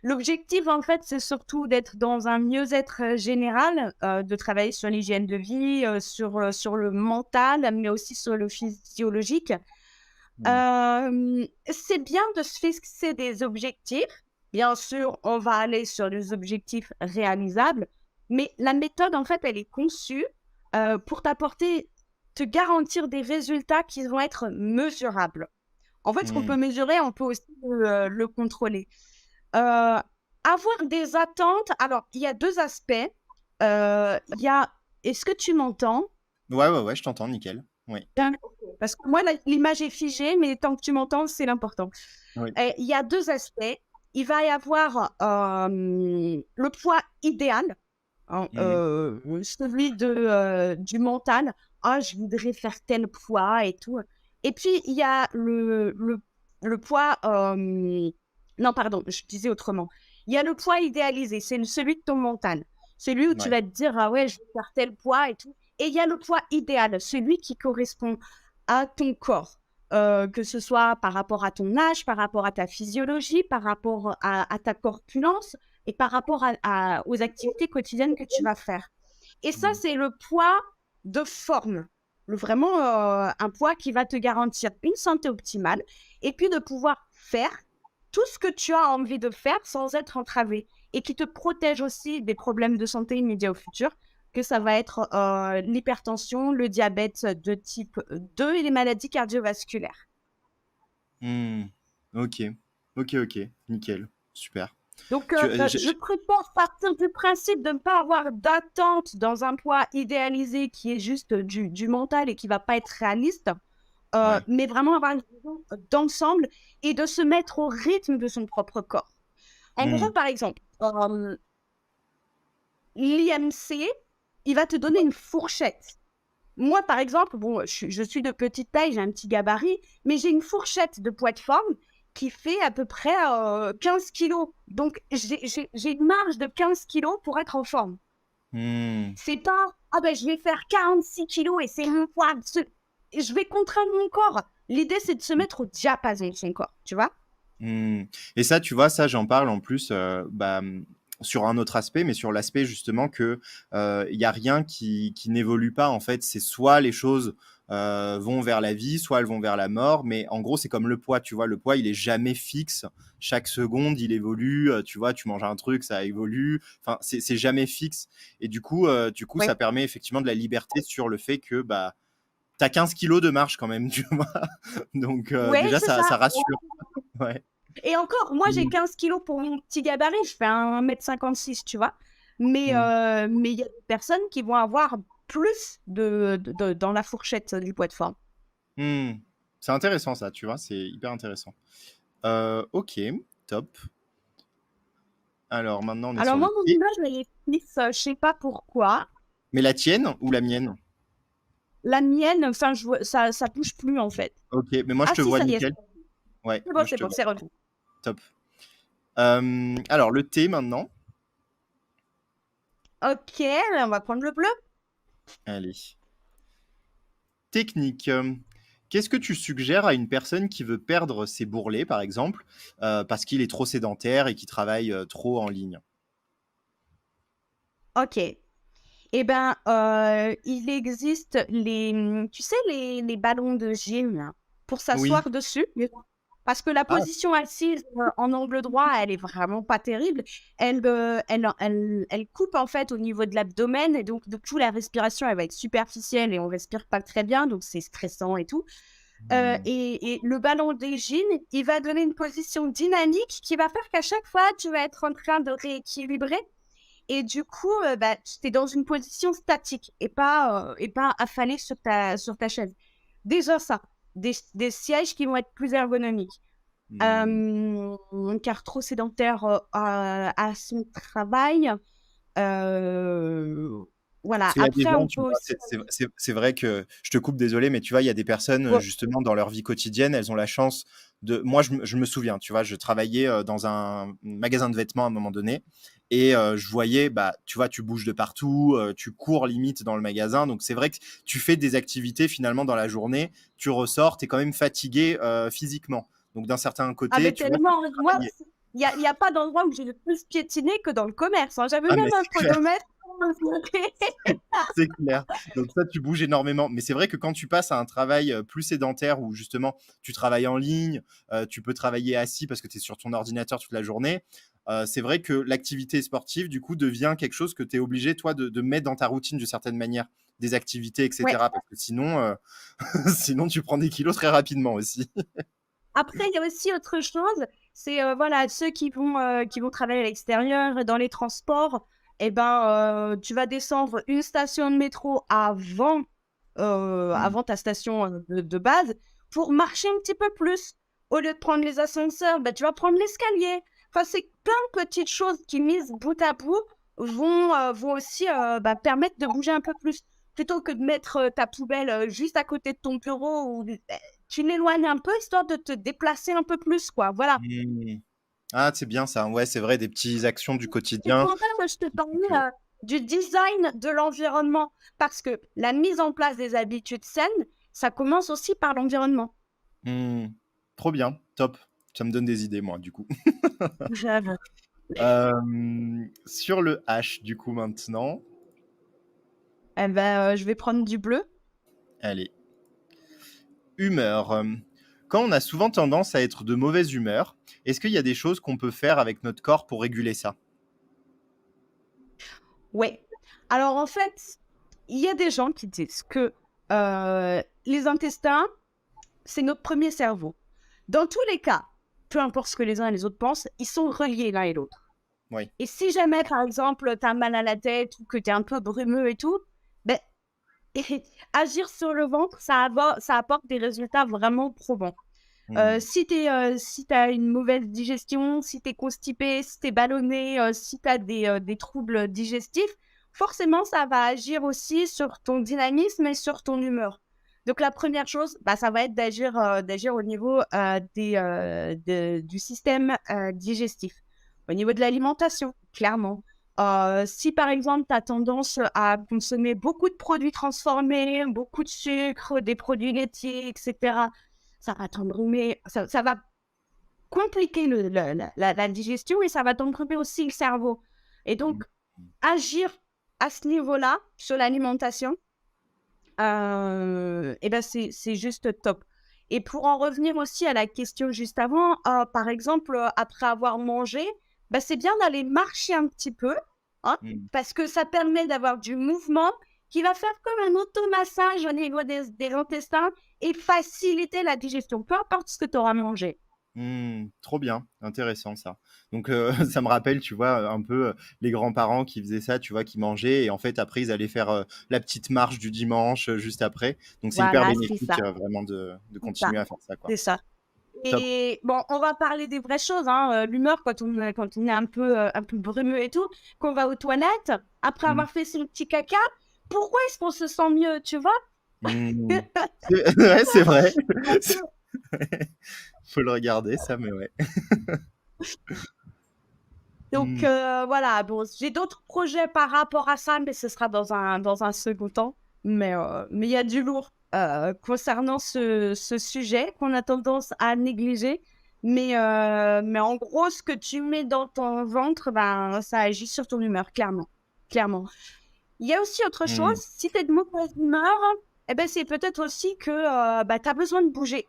L'objectif, en fait, c'est surtout d'être dans un mieux-être général, de travailler sur l'hygiène de vie, sur le mental, mais aussi sur le physiologique. Mmh. C'est bien de se fixer des objectifs. Bien sûr, on va aller sur des objectifs réalisables, mais la méthode, en fait, elle est conçue pour te garantir des résultats qui vont être mesurables. En fait, ce qu'on peut Mmh. mesurer, on peut aussi le contrôler. Avoir des attentes, alors, il y a deux aspects. Il y a, est-ce que tu m'entends? Ouais, ouais, ouais, je t'entends, nickel. Oui. Bien. Parce que moi, l'image est figée, mais tant que tu m'entends, c'est l'important. Oui. Il y a deux aspects. Il va y avoir le poids idéal, hein, Mmh. celui du mental. Ah, je voudrais faire tel poids et tout. Et puis, il y a le poids... non, pardon, je disais autrement. Il y a le poids idéalisé, c'est celui de ton mental. Celui où tu Ouais. vas te dire, ah ouais, je vais faire tel poids et tout. Et il y a le poids idéal, celui qui correspond à ton corps, que ce soit par rapport à ton âge, par rapport à ta physiologie, par rapport à ta corpulence et par rapport aux activités quotidiennes que tu vas faire. Et ça, Mmh. c'est le poids de forme, vraiment un poids qui va te garantir une santé optimale et puis de pouvoir faire tout ce que tu as envie de faire sans être entravé et qui te protège aussi des problèmes de santé immédiats au futur, que ça va être l'hypertension, le diabète de type 2 et les maladies cardiovasculaires. Hmm. Ok, ok, nickel, super. Donc, Tu, je préfère partir du principe de ne pas avoir d'attente dans un poids idéalisé qui est juste du mental et qui ne va pas être réaliste, ouais. mais vraiment avoir une vision d'ensemble et de se mettre au rythme de son propre corps. En Hmm. gros, par exemple, l'IMC, il va te donner une fourchette. Moi, par exemple, bon, je suis de petite taille, j'ai un petit gabarit, mais j'ai une fourchette de poids de forme qui fait à peu près 15 kilos. Donc, j'ai une marge de 15 kilos pour être en forme. Hmm. C'est pas, ah ben, je vais faire 46 kilos et c'est mon poids. Je vais contraindre mon corps. L'idée, c'est de se mettre au diapason de son corps, tu vois? Hmm. Et ça, tu vois, ça, j'en parle en plus sur un autre aspect, mais sur l'aspect justement que il y a rien qui n'évolue pas. En fait, c'est soit les choses vont vers la vie, soit elles vont vers la mort. Mais en gros, c'est comme le poids. Tu vois, le poids, il est jamais fixe. Chaque seconde, il évolue. Tu vois, tu manges un truc, ça évolue. Enfin, c'est jamais fixe. Et du coup, Oui. ça permet effectivement de la liberté sur le fait que bah t'as 15 kilos de marge quand même, tu vois. Donc Ouais, déjà, c'est ça ça. rassure. Ouais. Et encore, moi, j'ai Mm. 15 kilos pour mon petit gabarit, je fais 1,56 m, tu vois. Mm. Mais il y a des personnes qui vont avoir plus dans la fourchette du poids de forme. Hmm. C'est intéressant ça, tu vois, c'est hyper intéressant. Ok, top. Alors maintenant on est Alors sur moi, le mon thé. image, elle est fixe, je sais pas pourquoi. Mais la tienne ou la mienne? La mienne, enfin, ça bouge plus, en fait. Ok, mais moi je Ah te si, vois ça y est, nickel. Ouais, moi je c'est te bon, vois. c'est revenu. Top. Alors le thé maintenant. Ok, on va prendre le bleu. Allez. Technique. Qu'est-ce que tu suggères à une personne qui veut perdre ses bourrelets, par exemple, parce qu'il est trop sédentaire et qu'il travaille trop en ligne? Ok. Eh ben, il existe tu sais, les ballons de gym là, pour Oui. s'asseoir dessus. Parce que la Ah. position assise en angle droit, elle est vraiment pas terrible. Elle coupe en fait au niveau de l'abdomen et donc du coup la respiration elle va être superficielle et on respire pas très bien, donc c'est stressant et tout. Hmm. Et le ballon des jeans, il va donner une position dynamique qui va faire qu'à chaque fois tu vas être en train de rééquilibrer et du coup, bah, tu es dans une position statique et pas affalé sur ta chaise. Déjà ça, des sièges qui vont être plus ergonomiques. Hmm. Car trop sédentaire à son travail. Euh, voilà, Parce qu'il y a des après, gens, on tu peut vois, aussi... c'est vrai que je te coupe, désolé, mais tu vois, il y a des personnes, Ouais, justement, dans leur vie quotidienne, elles ont la chance de. Moi, je me souviens, tu vois, je travaillais dans un magasin de vêtements à un moment donné, et je voyais, bah, tu vois, tu bouges de partout, tu cours limite dans le magasin, donc c'est vrai que tu fais des activités finalement dans la journée, tu ressors, tu es quand même fatigué physiquement. Donc d'un certain ah côté, ben tu vois, ça tellement, peut moi, travailler. il y a pas d'endroit où j'ai le plus piétiné que dans le commerce, hein. J'avais Ah, même mais un c'est clair. podomètre. C'est clair. Donc ça, tu bouges énormément. Mais c'est vrai que quand tu passes à un travail plus sédentaire où justement tu travailles en ligne, tu peux travailler assis parce que tu es sur ton ordinateur toute la journée, c'est vrai que l'activité sportive, du coup, devient quelque chose que tu es obligé, toi, de mettre dans ta routine d'une certaine manière, des activités, Ouais. etc. Parce que sinon, sinon, tu prends des kilos très rapidement aussi. Après, il y a aussi autre chose, c'est voilà, ceux qui vont travailler à l'extérieur, dans les transports, eh ben, tu vas descendre une station de métro Mm. avant ta station de base pour marcher un petit peu plus. Au lieu de prendre les ascenseurs, bah, tu vas prendre l'escalier. Enfin, c'est plein de petites choses qui, mises bout à bout, vont aussi bah, permettre de bouger un peu plus. Plutôt que de mettre ta poubelle juste à côté de ton bureau, ou tu l'éloignes un peu histoire de te déplacer un peu plus, quoi. Voilà. Mm. Ah, c'est bien ça. Ouais, c'est vrai, des petites actions du C'est quotidien. pour ça que je te Donc, parlais du design de l'environnement. Parce que la mise en place des habitudes saines, ça commence aussi par l'environnement. hmm, trop bien, top. Ça me donne des idées, moi, du coup. J'avoue. Sur le H, du coup, maintenant. Eh ben, je vais prendre du bleu. Allez. Humeur. Quand on a souvent tendance à être de mauvaise humeur, est-ce qu'il y a des choses qu'on peut faire avec notre corps pour réguler ça? Ouais. Alors en fait, il y a des gens qui disent que les intestins, c'est notre premier cerveau. Dans tous les cas, peu importe ce que les uns et les autres pensent, ils sont reliés l'un et l'autre. Oui. Et si jamais, par exemple, tu as mal à la tête ou que tu es un peu brumeux et tout, ben, agir sur le ventre, ça apporte des résultats vraiment probants. Mmh. Si tu as une mauvaise digestion, si tu es constipé, si tu es ballonné, si tu as des troubles digestifs, forcément, ça va agir aussi sur ton dynamisme et sur ton humeur. Donc la première chose, bah, ça va être d'agir au niveau du système digestif, au niveau de l'alimentation, clairement. Si par exemple, tu as tendance à consommer beaucoup de produits transformés, beaucoup de sucre, des produits laitiers, etc., ça va t'embrumer, ça va compliquer la digestion et ça va t'embrumer aussi le cerveau. Et Mmh. donc, agir à ce niveau-là, sur l'alimentation, et ben c'est juste top. Et pour en revenir aussi à la question juste avant, par exemple, après avoir mangé, bah, c'est bien d'aller marcher un petit peu, hein, Mmh. parce que ça permet d'avoir du mouvement qui va faire comme un automassage au niveau des intestins et faciliter la digestion, peu importe ce que tu auras mangé. Mmh, trop bien, intéressant ça. Donc ça me rappelle, tu vois, un peu, les grands-parents qui faisaient ça, tu vois, qui mangeaient et en fait après ils allaient faire, la petite marche du dimanche, juste après. Donc c'est hyper Voilà, c'est bénéfique, ça, vraiment de c'est ça, continuer à faire ça, quoi. c'est ça. Top. Et bon, on va parler des vraies choses, hein, l'humeur quand on est un peu brumeux et tout, qu'on va aux toilettes, après Mmh. avoir fait son petit caca, pourquoi est-ce qu'on se sent mieux, tu vois? Mmh. C'est ouais, c'est vrai. Parce que Faut le regarder ça, mais ouais. donc Mmh. voilà, bon, j'ai d'autres projets par rapport à ça, mais ce sera dans un second temps. Mais il y a du lourd, concernant ce sujet qu'on a tendance à négliger. Mais en gros, ce que tu mets dans ton ventre, ben, ça agit sur ton humeur, clairement, clairement. Il y a aussi autre chose, Mmh. si tu es de mauvaise humeur, eh ben, c'est peut-être aussi que, bah, tu as besoin de bouger.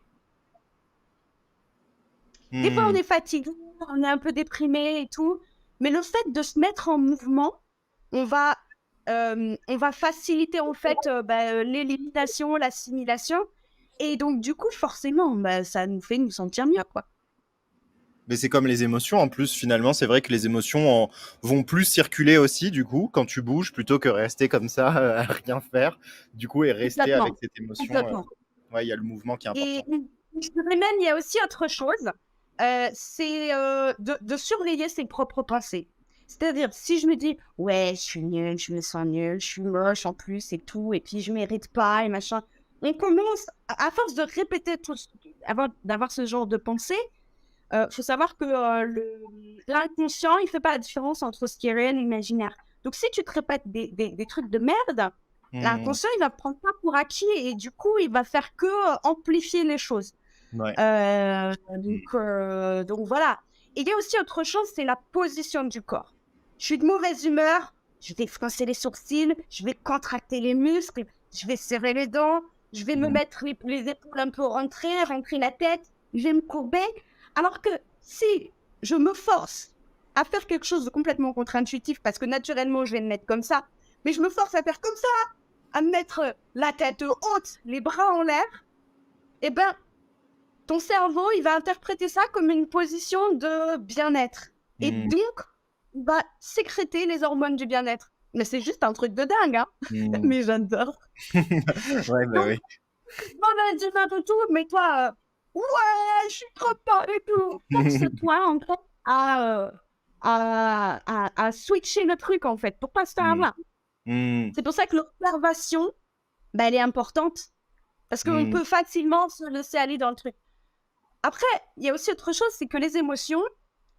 Des fois, on Mmh. est fatigué, on est un peu déprimé et tout, mais le fait de se mettre en mouvement, on va, on va faciliter en fait l'élimination, l'assimilation. Et donc, du coup, forcément, bah, ça nous fait nous sentir mieux, quoi. Mais c'est comme les émotions en plus, finalement, c'est vrai que les émotions vont plus circuler aussi, du coup, quand tu bouges, plutôt que rester comme ça, à rien faire. Du coup, et rester avec Complètement, cette émotion, complètement. ouais, il y a le mouvement qui est Et important. je dirais même, il y a aussi autre chose, c'est de surveiller ses propres pensées. C'est-à-dire, si je me dis, ouais, je suis nulle, je me sens nulle, je suis moche en plus et tout, et puis je mérite pas et machin, on commence, à force de répéter tout, avant d'avoir ce genre de pensée, faut savoir que l'inconscient, il fait pas la différence entre ce qui est réel et l'imaginaire. Donc, si tu te répètes des trucs de merde, Mmh. l'inconscient, il va prendre ça pour acquis et du coup, il va faire que amplifier les choses. Ouais. Mmh. Donc voilà. Et il y a aussi autre chose, c'est la position du corps. Je suis de mauvaise humeur, je vais froncer les sourcils, je vais contracter les muscles, je vais serrer les dents, je vais me Mmh. mettre les épaules un peu rentrer la tête, je vais me courber. Alors que si je me force à faire quelque chose de complètement contre-intuitif, parce que naturellement, je vais me mettre comme ça, mais je me force à faire comme ça, à me mettre la tête haute, les bras en l'air, eh ben, ton cerveau, il va interpréter ça comme une position de bien-être. Et Mmh. donc, il va sécréter les hormones du bien-être. Mais c'est juste un truc de dingue, hein. Mmh. Mais j'adore. Ouais, bah, Donc, oui. mauvaise humeur et tout, mais toi, ouais, je suis trop pas et tout. Force-toi, en fait, à switcher le truc, en fait, pour pas se faire Mmh. avoir. Mmh. C'est pour ça que l'observation, bah, elle est importante. Parce qu'on Mmh. peut facilement se laisser aller dans le truc. Après, il y a aussi autre chose, c'est que les émotions,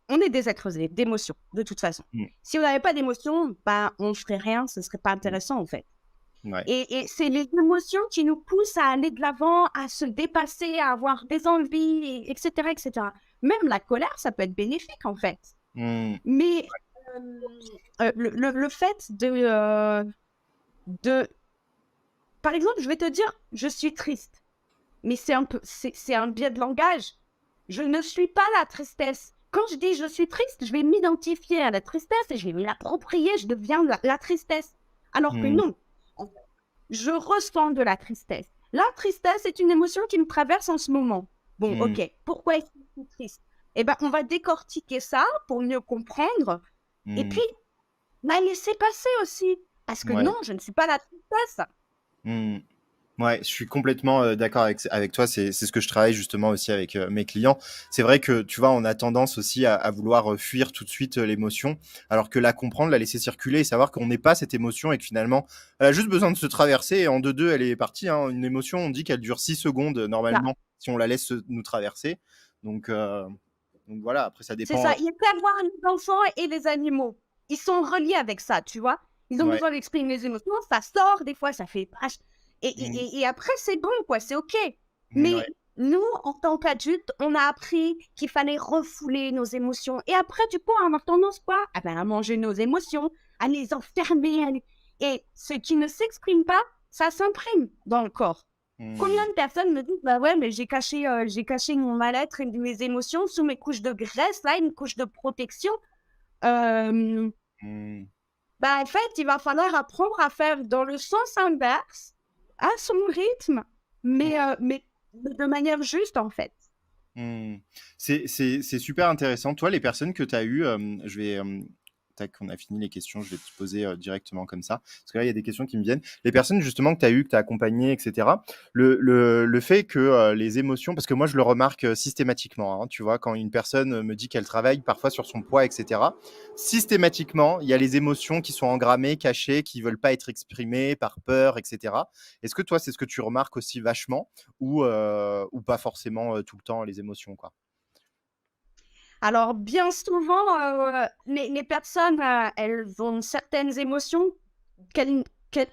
on est des êtres d'émotions, de toute façon. Mmh. Si on n'avait pas d'émotions, bah, on ne ferait rien, ce ne serait pas Mmh. intéressant, en fait. Ouais. Et c'est les émotions qui nous poussent à aller de l'avant, à se dépasser, à avoir des envies, etc., etc. Même la colère, ça peut être bénéfique, en fait. Mmh. Mais le fait de... Par exemple, je vais te dire, je suis triste. mais c'est un biais de langage. Je ne suis pas la tristesse. Quand je dis je suis triste, je vais m'identifier à la tristesse et je vais me l'approprier, je deviens la tristesse. Alors que Mmh, non, je ressens de la tristesse. La tristesse est une émotion qui me traverse en ce moment. Bon, mmh, ok, pourquoi est-ce que je suis triste? Eh bien, on va décortiquer ça pour mieux comprendre et mmh, puis la laisser passer aussi. Parce que non, ouais, je ne suis pas la tristesse. mmh. Ouais, je suis complètement d'accord avec toi. C'est ce que je travaille justement aussi avec mes clients. C'est vrai que tu vois, on a tendance aussi à vouloir fuir tout de suite l'émotion, alors que la comprendre, la laisser circuler et savoir qu'on n'est pas cette émotion et que finalement, elle a juste besoin de se traverser et en deux, elle est partie. Hein. Une émotion, on dit qu'elle dure 6 secondes Ça, normalement si on la laisse nous traverser. Donc, euh, donc voilà, après ça c'est ça. dépend. Il y a qu'à voir les enfants et les animaux. Ils sont reliés avec ça, tu vois. Ils ont Ouais, besoin d'exprimer les émotions. Ça sort, des fois, ça fait vache. mm, Et après, c'est bon, quoi. C'est OK. ouais, Mais nous, en tant qu'adultes, on a appris qu'il fallait refouler nos émotions. Et après, du coup, on a tendance, quoi, à manger nos émotions, à les enfermer. Et ce qui ne s'exprime pas, ça s'imprime dans le corps. Combien mm, de personnes me disent, bah ouais, mais j'ai caché mon mal-être et mes émotions sous mes couches de graisse, là, une couche de protection. Euh, mm. Bah, en fait, il va falloir apprendre à faire dans le sens inverse, à son rythme, mais de manière juste, en fait. Mmh. C'est super intéressant. Toi, les personnes que tu as eues, je vais, tac, on a fini les questions, je vais te poser directement comme ça. Parce que là, il y a des questions qui me viennent. Les personnes justement que tu as eues, que tu as accompagnées, etc. Le fait que les émotions, parce que moi, je le remarque systématiquement, hein, tu vois, quand une personne me dit qu'elle travaille parfois sur son poids, etc. Systématiquement, il y a les émotions qui sont engrammées, cachées, qui veulent pas être exprimées par peur, etc. Est-ce que toi, c'est ce que tu remarques aussi vachement ou pas forcément tout le temps les émotions, quoi. Alors, bien souvent, les personnes, elles ont certaines émotions qu'elles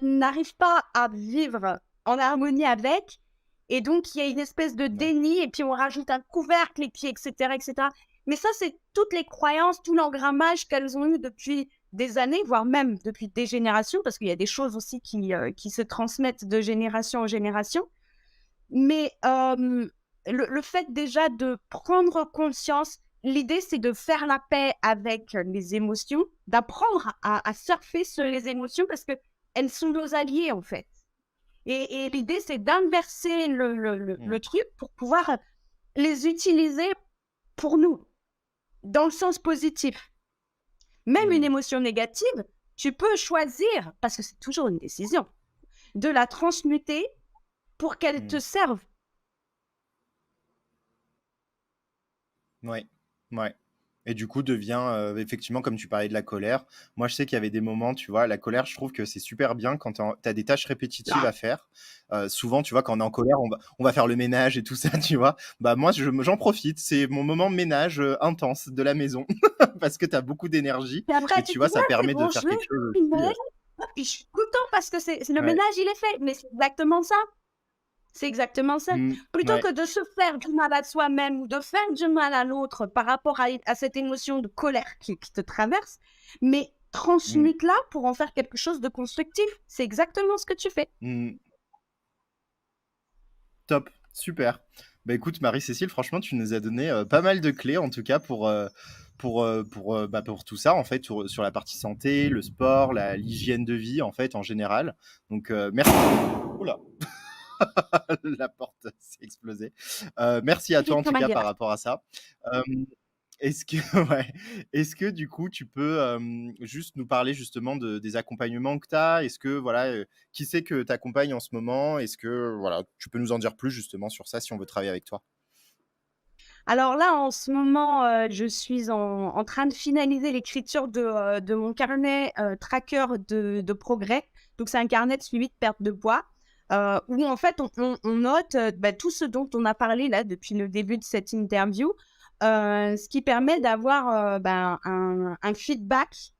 n'arrivent pas à vivre en harmonie avec. Et donc, il y a une espèce de Ouais. déni, et puis on rajoute un couvercle, et puis etc., etc. Mais ça, c'est toutes les croyances, tout l'engrammage qu'elles ont eu depuis des années, voire même depuis des générations, parce qu'il y a des choses aussi qui se transmettent de génération en génération. Mais le fait déjà de prendre conscience, l'idée, c'est de faire la paix avec les émotions, d'apprendre à surfer sur les émotions parce qu'elles sont nos alliés, en fait. Et l'idée, c'est d'inverser Mmh. le truc pour pouvoir les utiliser pour nous, dans le sens positif. Même une Mmh. émotion négative, tu peux choisir, parce que c'est toujours une décision, de la transmuter pour qu'elle Mmh. te serve. Ouais. Ouais. Et du coup, devient effectivement, comme tu parlais de la colère, moi je sais qu'il y avait des moments, tu vois, la colère, je trouve que c'est super bien quand tu as des tâches répétitives à faire. Souvent, tu vois, quand on est en colère, on va faire le ménage et tout ça, tu vois. Bah moi, j'en profite, c'est mon moment ménage intense de la maison parce que tu as beaucoup d'énergie Et après, et tu tu te vois, dis: ça «Ouais, c'est permet de bon, je faire vais quelque chose aussi. finir». Puis je suis content parce que c'est le Ouais. ménage, il est fait. Mais c'est exactement ça. C'est exactement ça. Mmh. Plutôt Ouais. que de se faire du mal à soi-même ou de faire du mal à l'autre par rapport à cette émotion de colère qui te traverse, mais Mmh. transmute-la pour en faire quelque chose de constructif. C'est exactement ce que tu fais. Mmh. Top, super. Bah écoute, Marie-Cécile, franchement, tu nous as donné pas mal de clés, en tout cas, pour tout ça, en fait, sur la partie santé, le sport, l'hygiène de vie, en fait, en général. Donc, merci. Oula, la porte s'est explosée. Merci à toi, en tout cas, par rapport à ça. Euh, est-ce que, ouais, est-ce que du coup, tu peux juste nous parler justement des accompagnements que tu as? Est-ce que, voilà, qui c'est que tu accompagnes en ce moment? Est-ce que, voilà, tu peux nous en dire plus justement sur ça si on veut travailler avec toi? Alors là, en ce moment, je suis en train de finaliser l'écriture de mon carnet tracker de progrès. Donc, c'est un carnet de suivi de perte de poids où en fait, on note tout ce dont on a parlé là depuis le début de cette interview, ce qui permet d'avoir un feedback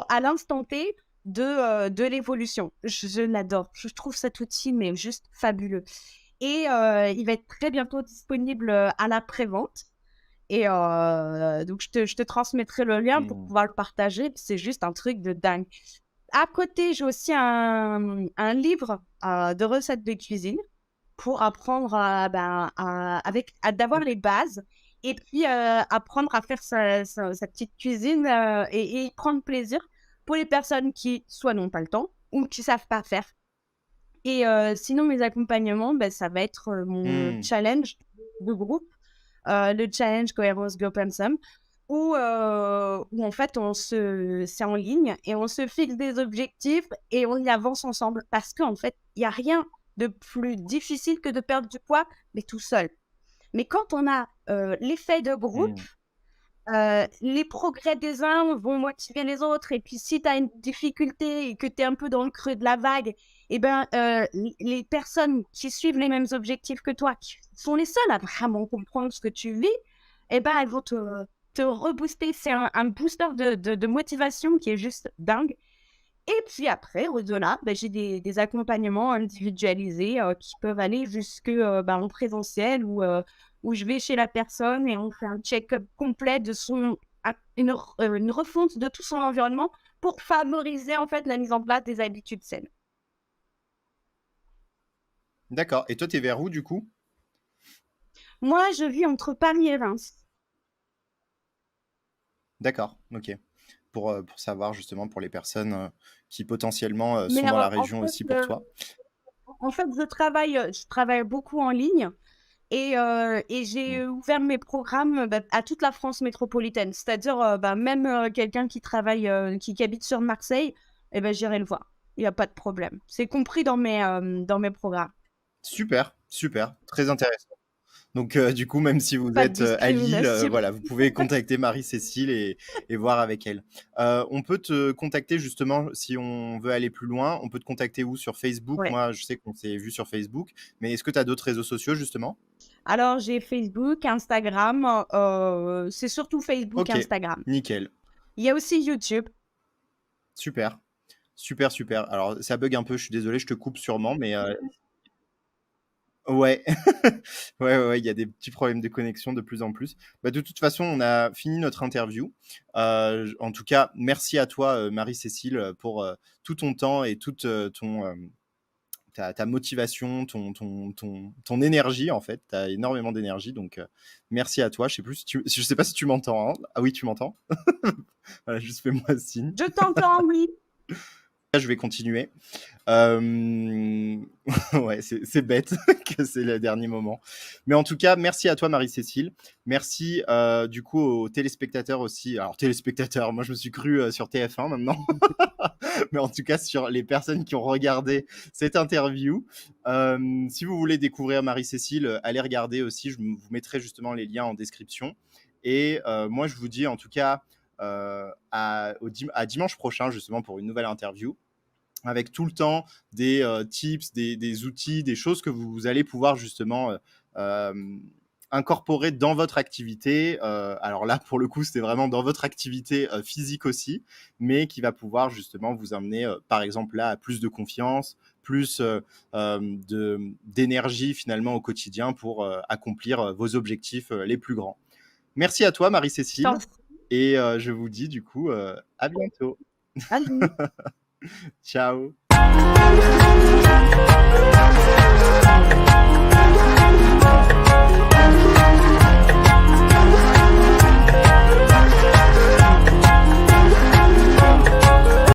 à l'instant T de l'évolution. Je l'adore. Je trouve cet outil mais juste fabuleux. Et il va être très bientôt disponible à la prévente. Et donc, je te transmettrai le lien pour Mmh. pouvoir le partager. C'est juste un truc de dingue. À côté, j'ai aussi un livre de recettes de cuisine pour apprendre d'avoir les bases et puis apprendre à faire sa petite cuisine et y prendre plaisir pour les personnes qui soit n'ont pas le temps ou qui savent pas faire. Et sinon, mes accompagnements, ça va être mon Mmh. challenge de groupe, le challenge Cohérence Go Pensum, où en fait, c'est en ligne et on se fixe des objectifs et on y avance ensemble. Parce qu'en fait, il n'y a rien de plus difficile que de perdre du poids, mais tout seul. Mais quand on a l'effet de groupe, Mmh. les progrès des uns vont motiver les autres. Et puis, si tu as une difficulté et que tu es un peu dans le creux de la vague, les personnes qui suivent les mêmes objectifs que toi, qui sont les seules à vraiment comprendre ce que tu vis, elles vont te rebooster. C'est un booster de motivation qui est juste dingue. Et puis après, au-delà, j'ai des accompagnements individualisés qui peuvent aller jusque en présentiel où je vais chez la personne et on fait un check-up complet de une refonte de tout son environnement pour favoriser en fait la mise en place des habitudes saines. D'accord. Et toi, tu es vers où du coup? Moi, je vis entre Paris et Reims. D'accord, ok. Pour savoir justement pour les personnes qui potentiellement sont Mais dans la en région fait, aussi pour toi. je travaille beaucoup en ligne. Et Mm. j'ai ouvert mes programmes à toute la France métropolitaine. C'est-à-dire, même quelqu'un qui travaille, qui habite sur Marseille, j'irai le voir. Il n'y a pas de problème. C'est compris dans mes programmes. Super, super, très intéressant. Donc du coup, même si vous Pas de êtes à Lille, discrimination. voilà, vous pouvez contacter Marie-Cécile et voir avec elle. On peut te contacter justement si on veut aller plus loin. On peut te contacter où? Sur Facebook? Ouais. Moi, je sais qu'on s'est vu sur Facebook, mais est-ce que tu as d'autres réseaux sociaux justement? Alors, j'ai Facebook, Instagram. C'est surtout Facebook et Ok, Instagram. nickel, Il y a aussi YouTube. super, super, super. Alors ça bug un peu, je suis désolé, je te coupe sûrement, mais ouais, ouais, ouais, ouais, il y a des petits problèmes de connexion de plus en plus. Bah, de toute façon, on a fini notre interview. En tout cas, merci à toi, Marie-Cécile, pour tout ton temps et toute ta motivation, ton énergie, en fait. Tu as énormément d'énergie, donc merci à toi. Je sais pas si tu m'entends, hein. Ah oui, tu m'entends? Voilà, juste fais-moi signe. Je t'entends, oui. Là, je vais continuer. Ouais, c'est bête que c'est le dernier moment. Mais en tout cas, merci à toi, Marie-Cécile. Merci du coup aux téléspectateurs aussi. Alors, téléspectateurs, moi je me suis cru sur TF1 maintenant. Mais en tout cas, sur les personnes qui ont regardé cette interview. Si vous voulez découvrir Marie-Cécile, allez regarder aussi. Je vous mettrai justement les liens en description. Et moi, je vous dis en tout cas à dimanche prochain, justement, pour une nouvelle interview avec tout le temps des tips, des outils, des choses que vous allez pouvoir justement incorporer dans votre activité. Alors là, pour le coup, c'était vraiment dans votre activité physique aussi, mais qui va pouvoir justement vous amener, par exemple, là, à plus de confiance, plus d'énergie finalement au quotidien pour accomplir vos objectifs les plus grands. Merci à toi, Je t'en Marie-Cécile, et je vous dis du coup à bientôt. prie. Ciao.